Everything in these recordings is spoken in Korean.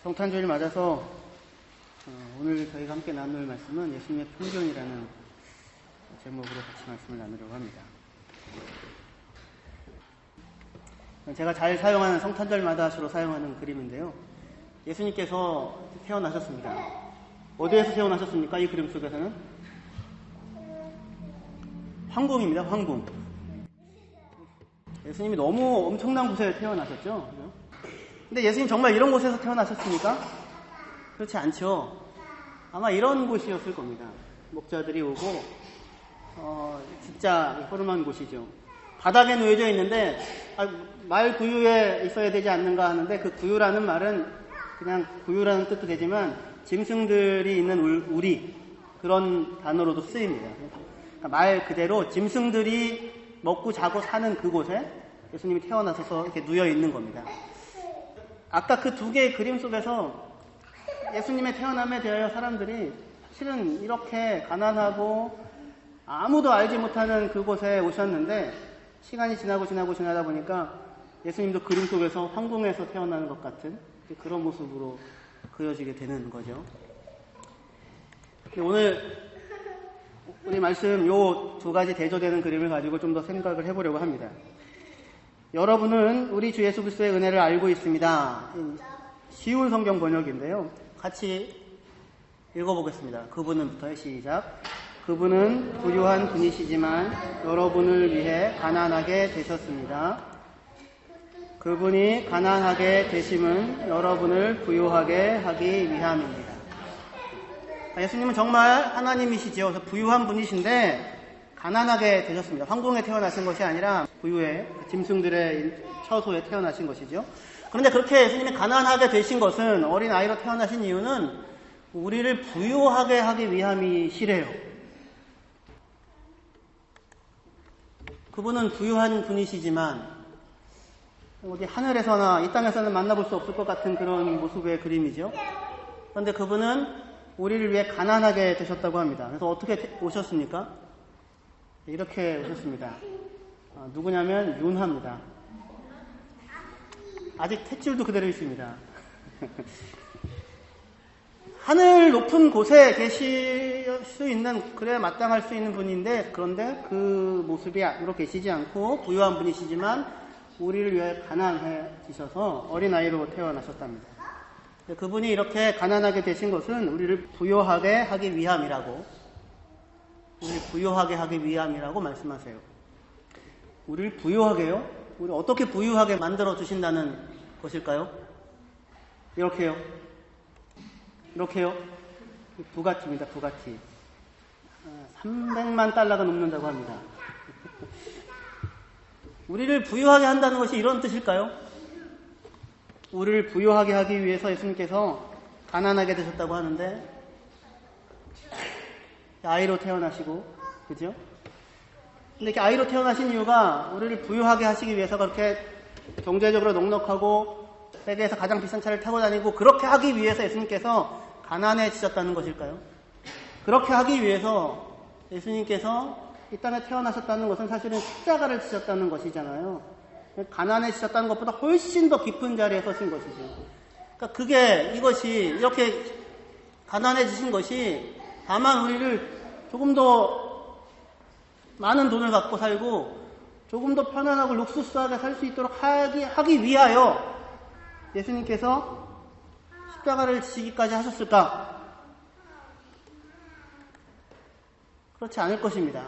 성탄주일 맞아서 오늘 저희가 함께 나눌 말씀은 예수님의 풍경이라는 제목으로 같이 말씀을 나누려고 합니다. 제가 잘 사용하는 성탄절마다 주로 사용하는 그림인데요. 예수님께서 태어나셨습니다. 어디에서 태어나셨습니까? 이 그림 속에서는 황궁입니다. 황궁. 예수님이 너무 엄청난 곳에 태어나셨죠. 근데 예수님 정말 이런 곳에서 태어나셨습니까? 그렇지 않죠. 아마 이런 곳이었을 겁니다. 목자들이 오고 진짜 허름한 곳이죠. 바닥에 놓여져 있는데 말 구유에 있어야 되지 않는가 하는데 그 구유라는 말은 그냥 구유라는 뜻도 되지만 짐승들이 있는 우리 그런 단어로도 쓰입니다. 그러니까 말 그대로 짐승들이 먹고 자고 사는 그곳에 예수님이 태어나셔서 이렇게 누워 있는 겁니다. 아까 그 두 개의 그림 속에서 예수님의 태어남에 대하여 사람들이 실은 이렇게 가난하고 아무도 알지 못하는 그곳에 오셨는데 시간이 지나다 보니까 예수님도 그림 속에서 황궁에서 태어나는 것 같은 그런 모습으로 그려지게 되는 거죠. 오늘 우리 말씀 요 두 가지 대조되는 그림을 가지고 좀 더 생각을 해보려고 합니다. 여러분은 우리 주 예수 그리스도의 은혜를 알고 있습니다. 쉬운 성경 번역인데요. 같이 읽어보겠습니다. 그분은부터 시작. 그분은 부유한 분이시지만 여러분을 위해 가난하게 되셨습니다. 그분이 가난하게 되심은 여러분을 부유하게 하기 위함입니다. 예수님은 정말 하나님이시죠. 그래서 부유한 분이신데 가난하게 되셨습니다. 황궁에 태어나신 것이 아니라 부유의 짐승들의 처소에 태어나신 것이죠. 그런데 그렇게 예수님이 가난하게 되신 것은 어린아이로 태어나신 이유는 우리를 부유하게 하기 위함이시래요. 그분은 부유한 분이시지만 어디 하늘에서나 이 땅에서는 만나볼 수 없을 것 같은 그런 모습의 그림이죠. 그런데 그분은 우리를 위해 가난하게 되셨다고 합니다. 그래서 어떻게 오셨습니까? 이렇게 오셨습니다. 누구냐면 윤하입니다. 아직 탯줄도 그대로 있습니다. 하늘 높은 곳에 계실 수 있는, 그래야 마땅할 수 있는 분인데, 그런데 그 모습이 이렇게 계시지 않고 부유한 분이시지만 우리를 위해 가난해지셔서 어린아이로 태어나셨답니다. 그분이 이렇게 가난하게 되신 것은 우리를 부유하게 하기 위함이라고, 우리를 부유하게 하기 위함이라고 말씀하세요. 우리를 부유하게요? 우리 어떻게 부유하게 만들어 주신다는 것일까요? 이렇게요. 이렇게요. 부가티입니다. 부가티. 300만 달러가 넘는다고 합니다. 우리를 부유하게 한다는 것이 이런 뜻일까요? 우리를 부유하게 하기 위해서 예수님께서 가난하게 되셨다고 하는데 아이로 태어나시고, 그죠? 근데 이렇게 아이로 태어나신 이유가 우리를 부유하게 하시기 위해서 그렇게 경제적으로 넉넉하고 세계에서 가장 비싼 차를 타고 다니고 그렇게 하기 위해서 예수님께서 가난해지셨다는 것일까요? 그렇게 하기 위해서 예수님께서 이 땅에 태어나셨다는 것은 사실은 십자가를 지셨다는 것이잖아요. 가난해지셨다는 것보다 훨씬 더 깊은 자리에 서신 것이죠. 그러니까 이것이 이렇게 가난해지신 것이 다만 우리를 조금 더 많은 돈을 갖고 살고 조금 더 편안하고 룩수스하게 살 수 있도록 하기 위하여 예수님께서 십자가를 지시기까지 하셨을까? 그렇지 않을 것입니다.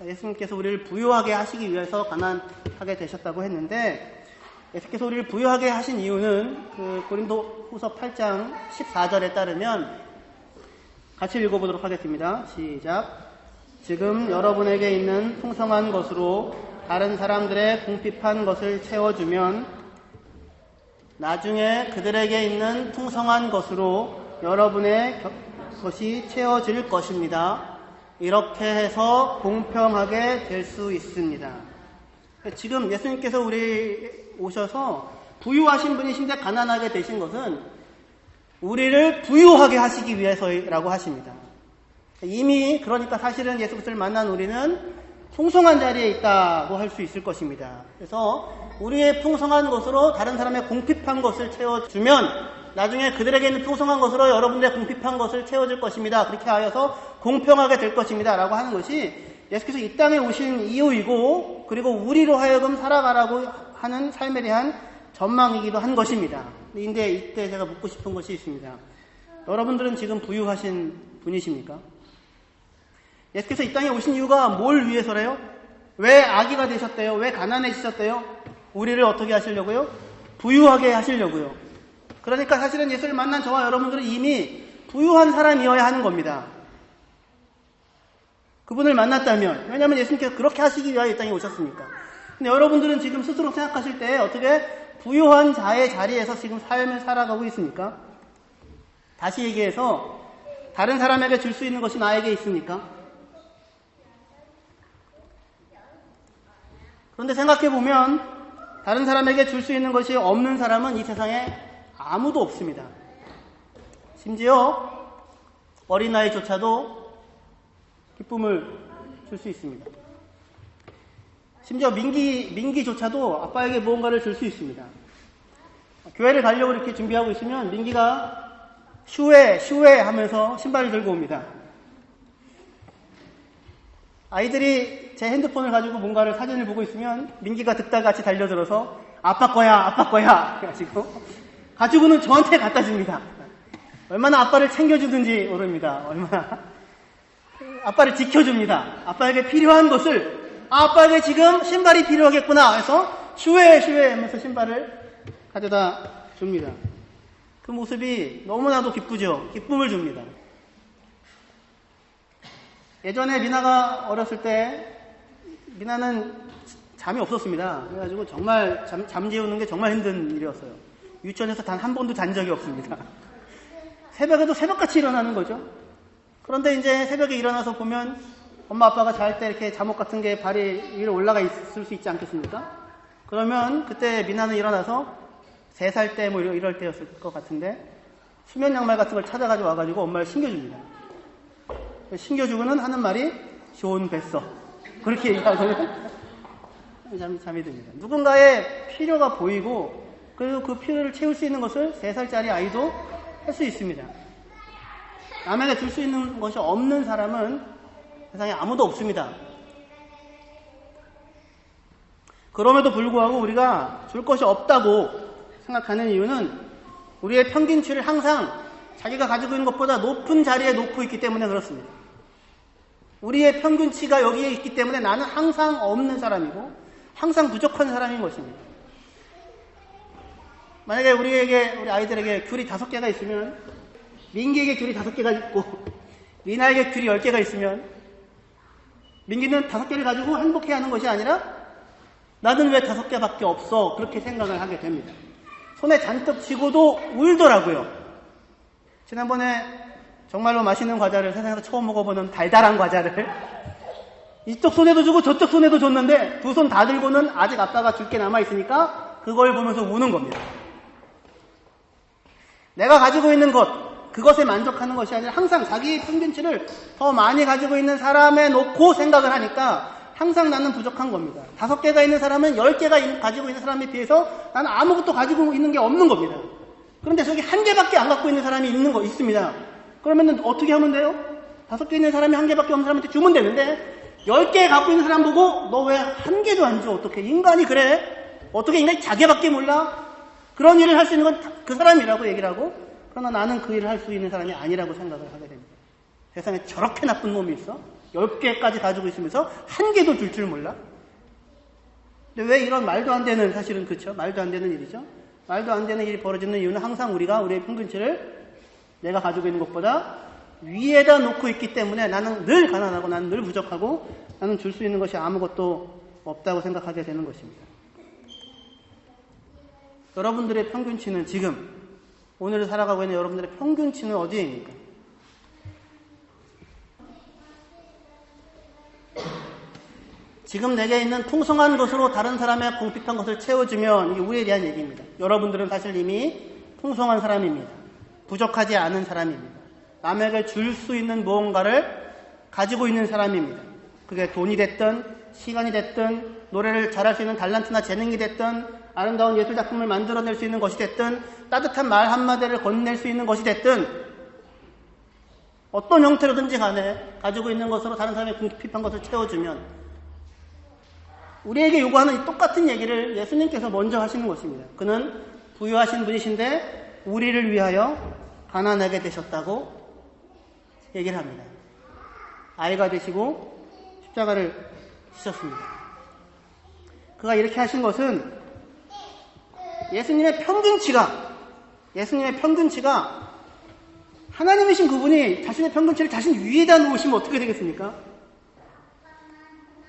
예수님께서 우리를 부유하게 하시기 위해서 가난하게 되셨다고 했는데 예수께서 우리를 부유하게 하신 이유는 그 고린도후서 8장 14절에 따르면 같이 읽어보도록 하겠습니다. 시작. 지금 여러분에게 있는 풍성한 것으로 다른 사람들의 궁핍한 것을 채워주면 나중에 그들에게 있는 풍성한 것으로 여러분의 것이 채워질 것입니다. 이렇게 해서 공평하게 될 수 있습니다. 지금 예수님께서 우리 오셔서 부유하신 분이신데 가난하게 되신 것은 우리를 부유하게 하시기 위해서라고 하십니다. 이미 그러니까 사실은 예수 그리스도를 만난 우리는 풍성한 자리에 있다고 할 수 있을 것입니다. 그래서 우리의 풍성한 것으로 다른 사람의 궁핍한 것을 채워주면 나중에 그들에게 있는 풍성한 것으로 여러분들의 궁핍한 것을 채워줄 것입니다. 그렇게 하여서 공평하게 될 것입니다. 라고 하는 것이 예수께서 이 땅에 오신 이유이고 그리고 우리로 하여금 살아가라고 하는 삶에 대한 전망이기도 한 것입니다. 근데 이때 제가 묻고 싶은 것이 있습니다. 여러분들은 지금 부유하신 분이십니까? 예수께서 이 땅에 오신 이유가 뭘 위해서래요? 왜 아기가 되셨대요? 왜 가난해지셨대요? 우리를 어떻게 하시려고요? 부유하게 하시려고요. 그러니까 사실은 예수를 만난 저와 여러분들은 이미 부유한 사람이어야 하는 겁니다. 그분을 만났다면. 왜냐하면 예수님께서 그렇게 하시기 위하여 이 땅에 오셨으니까. 근데 여러분들은 지금 스스로 생각하실 때 어떻게 부유한 자의 자리에서 지금 삶을 살아가고 있습니까? 다시 얘기해서 다른 사람에게 줄 수 있는 것이 나에게 있습니까? 그런데 생각해보면 다른 사람에게 줄 수 있는 것이 없는 사람은 이 세상에 아무도 없습니다. 심지어 어린아이조차도 기쁨을 줄 수 있습니다. 심지어 민기조차도 아빠에게 무언가를 줄 수 있습니다. 교회를 가려고 이렇게 준비하고 있으면 민기가 슈에 하면서 신발을 들고 옵니다. 아이들이 제 핸드폰을 가지고 뭔가를 사진을 보고 있으면 민기가 득달같이 달려들어서 아빠 거야 가지고는 저한테 갖다 줍니다. 얼마나 아빠를 챙겨주든지 모릅니다. 얼마나 아빠를 지켜줍니다. 아빠에게 필요한 것을 아빠에게 지금 신발이 필요하겠구나 해서 슈에 하면서 신발을 가져다 줍니다. 그 모습이 너무나도 기쁘죠. 기쁨을 줍니다. 예전에 미나가 어렸을 때 미나는 잠이 없었습니다. 그래가지고 정말 잠 재우는 게 정말 힘든 일이었어요. 유치원에서 단 한 번도 잔 적이 없습니다. 새벽에도 새벽같이 일어나는 거죠. 그런데 이제 새벽에 일어나서 보면 엄마 아빠가 잘 때 이렇게 잠옷 같은 게 발이 위로 올라가 있을 수 있지 않겠습니까? 그러면 그때 미나는 일어나서 3살 때 뭐 이럴 때였을 것 같은데 수면 양말 같은 걸 찾아가지고 와가지고 엄마를 신겨줍니다. 신겨주고는 하는 말이 좋은 뱃어. 그렇게 얘기하고는 잠이 듭니다. 누군가의 필요가 보이고 그리고 그 필요를 채울 수 있는 것을 3살짜리 아이도 할 수 있습니다. 남에게 줄 수 있는 것이 없는 사람은 세상에 아무도 없습니다. 그럼에도 불구하고 우리가 줄 것이 없다고 생각하는 이유는 우리의 평균치를 항상 자기가 가지고 있는 것보다 높은 자리에 놓고 있기 때문에 그렇습니다. 우리의 평균치가 여기에 있기 때문에 나는 항상 없는 사람이고 항상 부족한 사람인 것입니다. 만약에 우리 아이들에게 귤이 5개가 있으면 민기에게 귤이 5개가 있고 미나에게 귤이 10개가 있으면 민기는 5개를 가지고 행복해하는 것이 아니라 나는 왜 5개밖에 없어? 그렇게 생각을 하게 됩니다. 손에 잔뜩 쥐고도 울더라고요. 지난번에 정말로 맛있는 과자를 세상에서 처음 먹어보는 달달한 과자를 이쪽 손에도 주고 저쪽 손에도 줬는데 두 손 다 들고는 아직 아빠가 줄 게 남아있으니까 그걸 보면서 우는 겁니다. 내가 가지고 있는 것, 그것에 만족하는 것이 아니라 항상 자기의 평균치를 더 많이 가지고 있는 사람에 놓고 생각을 하니까 항상 나는 부족한 겁니다. 5개가 있는 사람은 10개가 가지고 있는 사람에 비해서 나는 아무것도 가지고 있는 게 없는 겁니다. 그런데 저기 1개밖에 안 갖고 있는 사람이 있습니다. 그러면 어떻게 하면 돼요? 5개 있는 사람이 1개밖에 없는 사람한테 주면 되는데 10개 갖고 있는 사람 보고 너 왜 1개도 안 줘? 어떻게 인간이 그래? 어떻게 인간이 자기밖에 몰라? 그런 일을 할 수 있는 건 그 사람이라고 얘기를 하고 그러나 나는 그 일을 할 수 있는 사람이 아니라고 생각을 하게 됩니다. 세상에 저렇게 나쁜 놈이 있어? 10개까지 가지고 있으면서 1개도 줄 줄 몰라? 근데 왜 이런 말도 안 되는 사실은 그렇죠? 말도 안 되는 일이죠? 말도 안 되는 일이 벌어지는 이유는 항상 우리가 우리의 평균치를 내가 가지고 있는 것보다 위에다 놓고 있기 때문에 나는 늘 가난하고 나는 늘 부족하고 나는 줄 수 있는 것이 아무것도 없다고 생각하게 되는 것입니다. 여러분들의 평균치는 지금 오늘을 살아가고 있는 여러분들의 평균치는 어디에입니까? 지금 내게 있는 풍성한 것으로 다른 사람의 공핍한 것을 채워주면 이게 우리에 대한 얘기입니다. 여러분들은 사실 이미 풍성한 사람입니다. 부족하지 않은 사람입니다. 남에게 줄 수 있는 무언가를 가지고 있는 사람입니다. 그게 돈이 됐든 시간이 됐든 노래를 잘할 수 있는 달란트나 재능이 됐든 아름다운 예술 작품을 만들어낼 수 있는 것이 됐든 따뜻한 말 한마디를 건넬 수 있는 것이 됐든 어떤 형태로든지 간에 가지고 있는 것으로 다른 사람의 궁핍한 것을 채워주면 우리에게 요구하는 이 똑같은 얘기를 예수님께서 먼저 하시는 것입니다. 그는 부유하신 분이신데 우리를 위하여 가난하게 되셨다고 얘기를 합니다. 아이가 되시고 십자가를 지셨습니다. 그가 이렇게 하신 것은 예수님의 평균치가 하나님이신 그분이 자신의 평균치를 자신 위에다 놓으시면 어떻게 되겠습니까?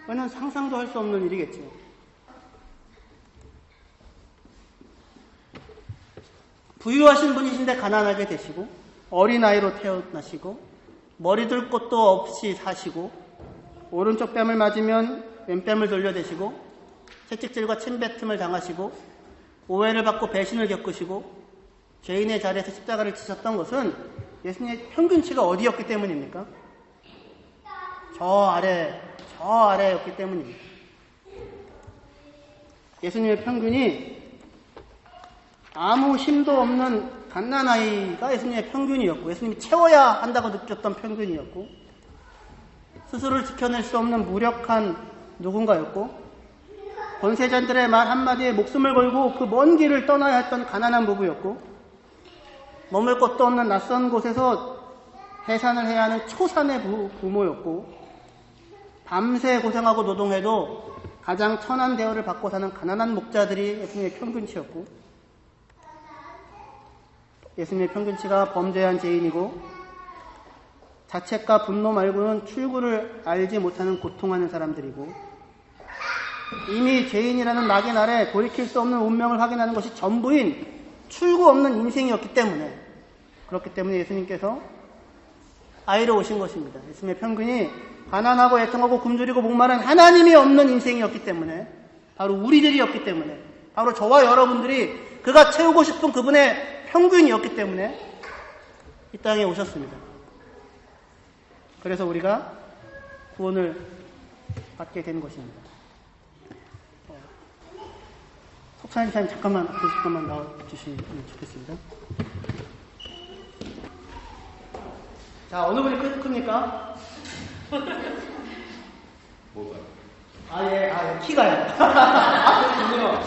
그건 상상도 할 수 없는 일이겠죠. 부유하신 분이신데 가난하게 되시고 어린아이로 태어나시고 머리둘 곳도 없이 사시고 오른쪽 뺨을 맞으면 왼뺨을 돌려대시고 채찍질과 침뱉음을 당하시고 오해를 받고 배신을 겪으시고 죄인의 자리에서 십자가를 지셨던 것은 예수님의 평균치가 어디였기 때문입니까? 저 아래였기 때문입니다. 예수님의 평균이 아무 힘도 없는 갓난아이가 예수님의 평균이었고 예수님이 채워야 한다고 느꼈던 평균이었고 스스로를 지켜낼 수 없는 무력한 누군가였고 권세자들의 말 한마디에 목숨을 걸고 그 먼 길을 떠나야 했던 가난한 부부였고 머물 곳도 없는 낯선 곳에서 해산을 해야 하는 초산의 부모였고 밤새 고생하고 노동해도 가장 천한 대우를 받고 사는 가난한 목자들이 예수님의 평균치였고 예수님의 평균치가 범죄한 죄인이고 자책과 분노 말고는 출구를 알지 못하는 고통하는 사람들이고 이미 죄인이라는 낙인 아래 돌이킬 수 없는 운명을 확인하는 것이 전부인 출구 없는 인생이었기 때문에 그렇기 때문에 예수님께서 아이로 오신 것입니다. 예수님의 평균이 가난하고 애통하고 굶주리고 목마른 하나님이 없는 인생이었기 때문에 바로 우리들이었기 때문에 바로 저와 여러분들이 그가 채우고 싶은 그분의 평균이었기 때문에 이 땅에 오셨습니다. 그래서 우리가 구원을 받게 된 것입니다. 속사님 잠깐만 나와주시면 좋겠습니다. 자, 어느 분이 크니까? 뭐가요? 키가요. 그렇군요.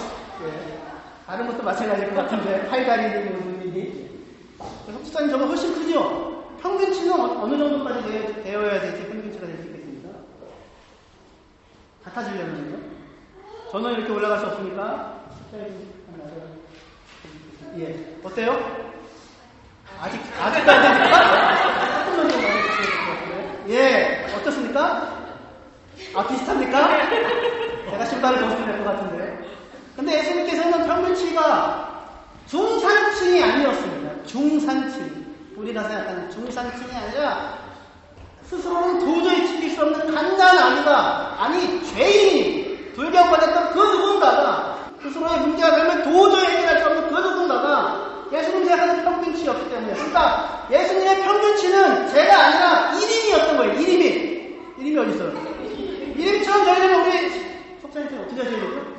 예. 다른 것도 마찬가지일 것 같은데, 팔다리 있는 분이. 속사님 저거 훨씬 크죠? 평균치는 어느 정도까지 되어야 될지 평균치가 될 수 있겠습니다. 같아지려면요? 저는 이렇게 올라갈 수 없으니까, 예. 어때요? 아직까지. 조금만 더 많이 주셔야 될 것 같은데. 예. 어떻습니까? 비슷합니까? 제가 신발을 벗으면 될 것 같은데. 근데 예수님께서는 평균치가 중산층이 아니었습니다. 중산층. 우리가 생각하는 중산층이 아니라 스스로는 도저히 지킬 수 없는 갓난아기가 죄인이 불경받았던 그 누군가가 스스로의 문제가 되면 도저히 해결할 수 없는 그 누군가가 예수님 생각하는 평균치였기 때문에 그러니까 예수님의 평균치는 제가 아니라 이름이었던 거예요. 이름이 어디 있어요? 이름처럼 되려면 우리 속사님처럼 어떻게 하셔야 되죠?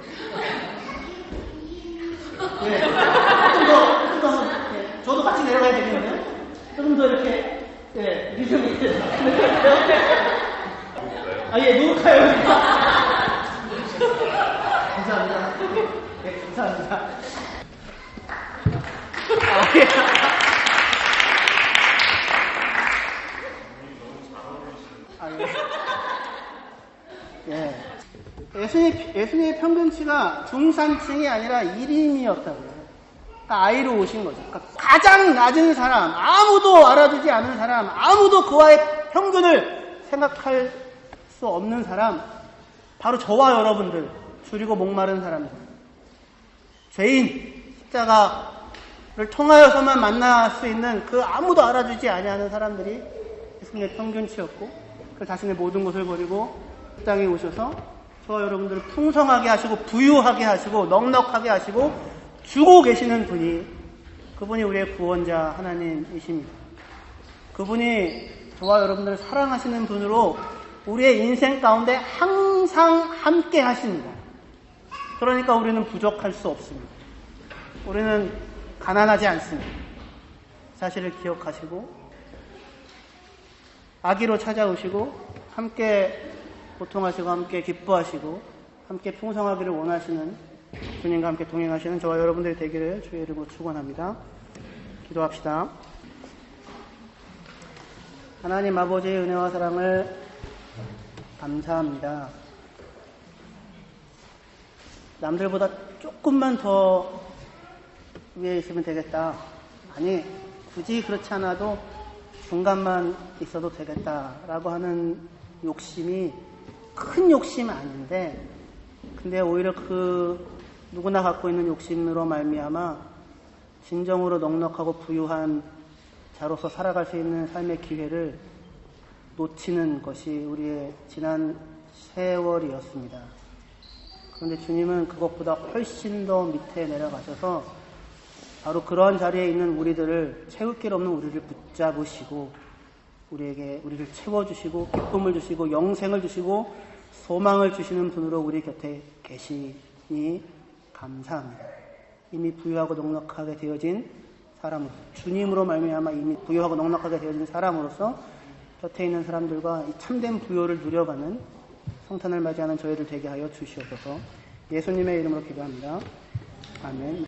네. 조금 더, 네. 저도 같이 내려가야 되겠네요. 조금 더 이렇게, 예, 리듬이 있어요. 노력해요. 감사합니다. 네, 감사합니다. 예수님의 평균치가 중산층이 아니라 일인이었다고요. 그러니까 아이로 오신 거죠. 그러니까 가장 낮은 사람, 아무도 알아주지 않은 사람, 아무도 그와의 평균을 생각할 수 없는 사람, 바로 저와 여러분들, 줄이고 목마른 사람들. 죄인, 십자가를 통하여서만 만날 수 있는 그 아무도 알아주지 아니하는 사람들이 예수님의 평균치였고, 그 자신의 모든 것을 버리고 이 땅에 오셔서 저와 여러분들을 풍성하게 하시고 부유하게 하시고 넉넉하게 하시고 주고 계시는 분이 그분이 우리의 구원자 하나님이십니다. 그분이 저와 여러분들을 사랑하시는 분으로 우리의 인생 가운데 항상 함께 하십니다. 그러니까 우리는 부족할 수 없습니다. 우리는 가난하지 않습니다. 사실을 기억하시고 아기로 찾아오시고 함께 고통하시고 함께 기뻐하시고 함께 풍성하기를 원하시는 주님과 함께 동행하시는 저와 여러분들이 되기를 주의 이름으로 축원합니다. 기도합시다. 하나님 아버지의 은혜와 사랑을 감사합니다. 남들보다 조금만 더 위에 있으면 되겠다. 아니, 굳이 그렇지 않아도 중간만 있어도 되겠다라고 하는 욕심이 큰 욕심 아닌데, 근데 오히려 그 누구나 갖고 있는 욕심으로 말미암아 진정으로 넉넉하고 부유한 자로서 살아갈 수 있는 삶의 기회를 놓치는 것이 우리의 지난 세월이었습니다. 그런데 주님은 그것보다 훨씬 더 밑에 내려가셔서 바로 그런 자리에 있는 우리들을 채울 길 없는 우리를 붙잡으시고 우리를 채워주시고 기쁨을 주시고 영생을 주시고 소망을 주시는 분으로 우리 곁에 계시니 감사합니다. 이미 부유하고 넉넉하게 되어진 사람으로서 주님으로 말미암아 이미 부유하고 넉넉하게 되어진 사람으로서 곁에 있는 사람들과 이 참된 부요를 누려가는 성탄을 맞이하는 저희들 되게 하여 주시옵소서. 예수님의 이름으로 기도합니다. 아멘.